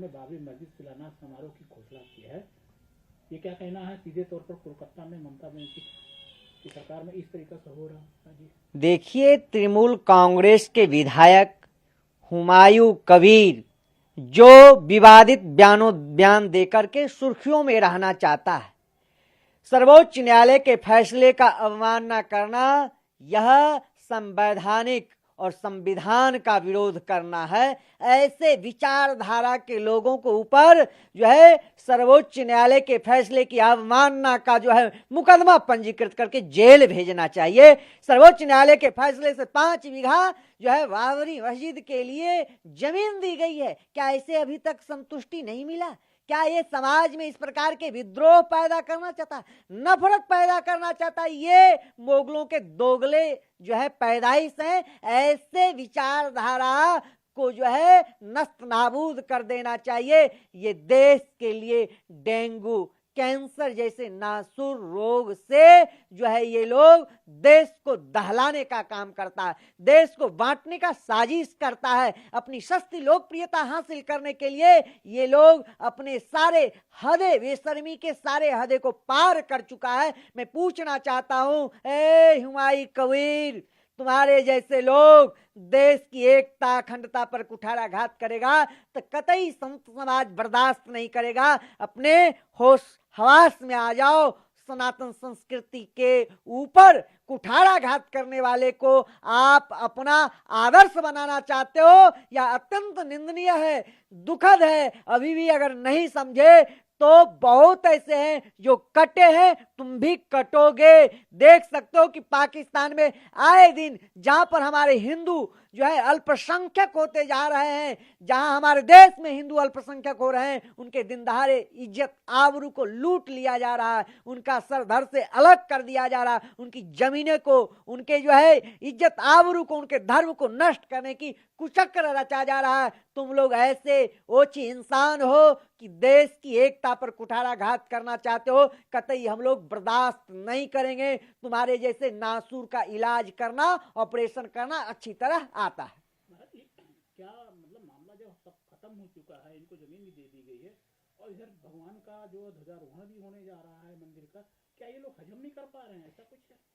में बाबरी मस्जिद शिलान्यास समारोह की घोषणा की है। ये क्या कहना है? सीधे तौर पर कोलकाता में ममता बनर्जी की सरकार में इस तरीके से हो रहा है जी। देखिए, तृणमूल कांग्रेस के विधायक हुमायूं कबीर जो विवादित बयान देकर के सुर्खियों में रहना चाहता है, सर्वोच्च न्यायालय के फैसले का अवमानना करना, यह संवैधानिक और संविधान का विरोध करना है। ऐसे विचारधारा के लोगों को ऊपर जो है सर्वोच्च न्यायालय के फैसले की अवमानना का जो है मुकदमा पंजीकृत करके जेल भेजना चाहिए। सर्वोच्च न्यायालय के फैसले से 5 बीघा जो है बाबरी मस्जिद के लिए जमीन दी गई है। क्या इसे अभी तक संतुष्टि नहीं मिला? क्या ये समाज में इस प्रकार के विद्रोह पैदा करना चाहता, नफरत पैदा करना चाहता? ये मोगलों के दोगले जो है पैदाइश है। ऐसे विचारधारा को जो है नस्त नाबूद कर देना चाहिए। ये देश के लिए डेंगू, कैंसर जैसे नासूर रोग से जो है ये लोग देश को दहलाने का काम करता है, देश को बांटने का साजिश करता है। अपनी सस्ती लोकप्रियता हासिल करने के लिए ये लोग अपने सारे हदे, बेशर्मी के सारे हदे को पार कर चुका है। मैं पूछना चाहता हूं, ए हुमायूं कबीर, तुम्हारे जैसे लोग देश की एकता अखंडता पर कुठाराघात करेगा तो कतई संत समाज बर्दाश्त नहीं करेगा। अपने होश हवास में आ जाओ। सनातन संस्कृति के ऊपर कुठाराघात करने वाले को आप अपना आदर्श बनाना चाहते हो, या अत्यंत निंदनीय है, दुखद है। अभी भी अगर नहीं समझे तो बहुत ऐसे हैं जो कटे हैं, तुम भी कटोगे। देख सकते हो कि पाकिस्तान में आए दिन जहां पर हमारे हिंदू जो है अल्पसंख्यक होते जा रहे हैं, जहां हमारे देश में हिंदू अल्पसंख्यक हो रहे हैं, उनके दिन दहाड़े इज्जत आबरू को लूट लिया जा रहा है, उनका सर धड़ से अलग कर दिया जा रहा है, उनकी जमीनें को, उनके जो है इज्जत आबरू को, उनके धर्म को नष्ट करने की कुचक्र रचा जा रहा है। तुम लोग ऐसे ओछी इंसान हो कि देश की एकता पर कुठाराघात करना चाहते हो। कतई हम लोग बर्दाश्त नहीं करेंगे। तुम्हारे जैसे नासूर का इलाज करना, ऑपरेशन करना अच्छी तरह आता है। क्या मतलब मामला जो सब खत्म हो चुका है, इनको जमीन भी दे दी गई है और इधर भगवान का जो ध्वजारोहण भी होने जा रहा है मंदिर का, क्या ये लोग हजम नहीं कर पा रहे हैं? ऐसा कुछ है?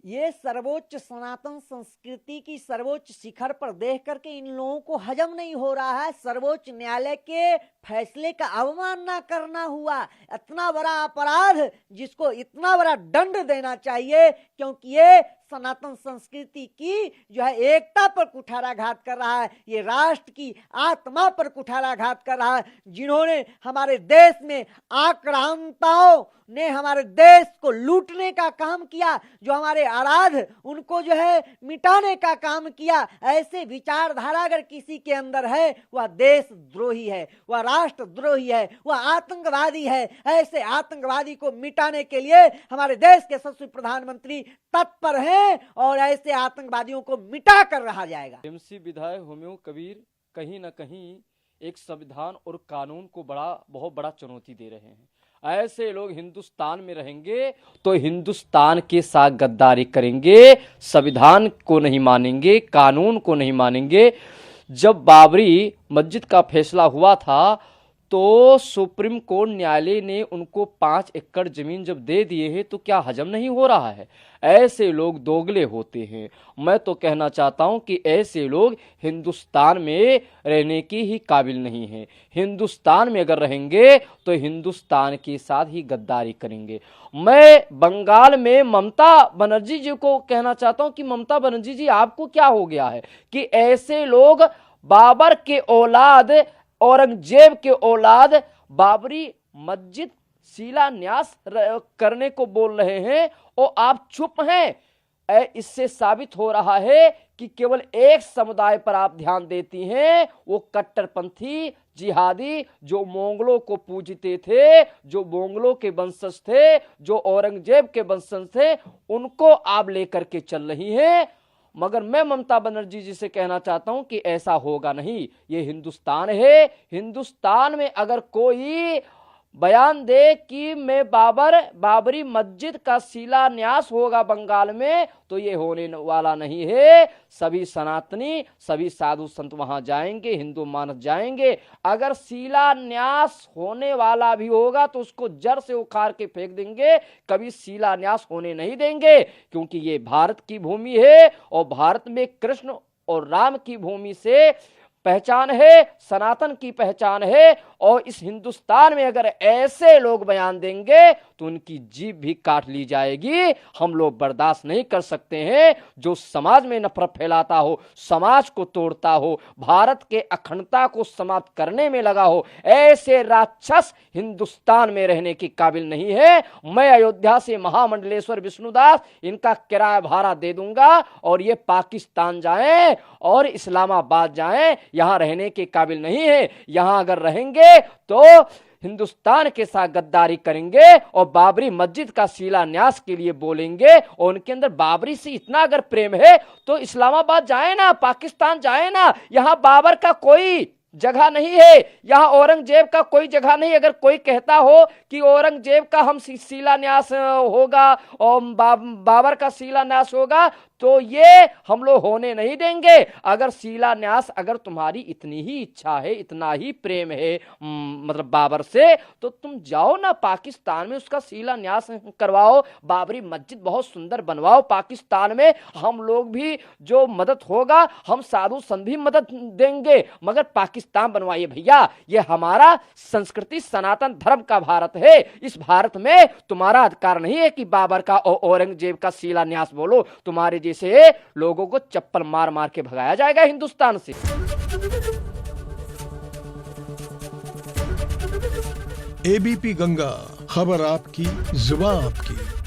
ये सर्वोच्च सनातन संस्कृति की सर्वोच्च शिखर पर देख करके इन लोगों को हजम नहीं हो रहा है। सर्वोच्च न्यायालय के फैसले का अवमानना करना हुआ इतना बड़ा अपराध, जिसको इतना बड़ा दंड देना चाहिए, क्योंकि ये सनातन संस्कृति की जो है एकता पर कुठाराघात कर रहा है, ये राष्ट्र की आत्मा पर कुठाराघात कर रहा है। जिन्होंने हमारे देश में आक्रांताओं ने हमारे देश को लूटने का काम किया, जो हमारे आराध उनको जो है मिटाने का काम किया, ऐसे विचारधारा अगर किसी के अंदर है, वह देशद्रोही है, वह राष्ट्रद्रोही है, वह आतंकवादी है। ऐसे आतंकवादी को मिटाने के लिए हमारे देश के यशस्वी प्रधानमंत्री तत्पर हैं और ऐसे आतंकवादियों को मिटा कर रहा जाएगा। टीएमसी विधायक हुमायूं कबीर कहीं न कहीं एक संविधान और कानून को बहुत बड़ा चुनौती दे रहे हैं। ऐसे लोग हिंदुस्तान में रहेंगे तो हिंदुस्तान के साथ गद्दारी करेंगे, संविधान को नहीं मानेंगे, कानून को नहीं मानेंगे। जब बाबरी मस्जिद का फैसला हुआ था तो सुप्रीम कोर्ट न्यायालय ने उनको 5 एकड़ जमीन जब दे दिए हैं, तो क्या हजम नहीं हो रहा है? ऐसे लोग दोगले होते हैं। मैं तो कहना चाहता हूं कि ऐसे लोग हिंदुस्तान में रहने की ही काबिल नहीं हैं। हिंदुस्तान में अगर रहेंगे तो हिंदुस्तान के साथ ही गद्दारी करेंगे। मैं बंगाल में ममता बनर्जी जी को कहना चाहता हूं कि ममता बनर्जी जी, आपको क्या हो गया है कि ऐसे लोग बाबर के औलाद, औरंगजेब के औलाद बाबरी मस्जिद शिलान्यास करने को बोल रहे हैं और आप चुप हैं। इससे साबित हो रहा है कि केवल एक समुदाय पर आप ध्यान देती हैं, वो कट्टरपंथी जिहादी जो मोंगलों को पूजते थे, जो मोंगलों के वंशज थे, जो औरंगजेब के वंशज थे, उनको आप लेकर के चल रही हैं। मगर मैं ममता बनर्जी जी से कहना चाहता हूं कि ऐसा होगा नहीं। ये हिंदुस्तान है। हिंदुस्तान में अगर कोई बयान दे कि मैं बाबरी मस्जिद का शिलान्यास होगा बंगाल में, तो ये होने वाला नहीं है। सभी सनातनी, सभी साधु संत वहां जाएंगे, हिंदू मानस जाएंगे। अगर शिलान्यास होने वाला भी होगा तो उसको जड़ से उखाड़ के फेंक देंगे, कभी शिलान्यास होने नहीं देंगे, क्योंकि ये भारत की भूमि है और भारत में कृष्ण और राम की भूमि से पहचान है, सनातन की पहचान है। और इस हिंदुस्तान में अगर ऐसे लोग बयान देंगे तो उनकी जीभ भी काट ली जाएगी। हम लोग बर्दाश्त नहीं कर सकते हैं जो समाज में नफरत फैलाता हो, समाज को तोड़ता हो, भारत के अखंडता को समाप्त करने में लगा हो। ऐसे राक्षस हिंदुस्तान में रहने की काबिल नहीं है। मैं अयोध्या से महामंडलेश्वर विष्णुदास इनका किराया भाड़ा दे दूंगा और ये पाकिस्तान जाएं और इस्लामाबाद जाएं, यहां रहने के काबिल नहीं है। यहां अगर रहेंगे तो हिंदुस्तान के साथ गद्दारी करेंगे और बाबरी मस्जिद का शिलान्यास के लिए बोलेंगे। और उनके अंदर बाबरी से इतना अगर प्रेम है तो इस्लामाबाद जाए ना, पाकिस्तान जाए ना। यहां बाबर का कोई जगह नहीं है, यहां औरंगजेब का कोई जगह नहीं। अगर कोई कहता हो कि औरंगजेब का हम शिलान्यास होगा और बाबर का शिलान्यास होगा, तो ये हम लोग होने नहीं देंगे। अगर शिलान्यास, अगर तुम्हारी इतनी ही इच्छा है, इतना ही प्रेम है मतलब बाबर से, तो तुम जाओ ना पाकिस्तान में उसका शिलान्यास करवाओ, बाबरी मस्जिद बहुत सुंदर बनवाओ पाकिस्तान में। हम लोग भी जो मदद होगा, हम साधु संत भी मदद देंगे, मगर पाकिस्तान बनवाइए भैया। ये हमारा संस्कृति सनातन धर्म का भारत है। इस भारत में तुम्हारा अधिकार नहीं है कि बाबर का और औरंगजेब का शिलान्यास बोलो। तुम्हारे से लोगों को चप्पल मार मार के भगाया जाएगा हिंदुस्तान से। एबीपी गंगा, खबर आपकी, जुबान आपकी।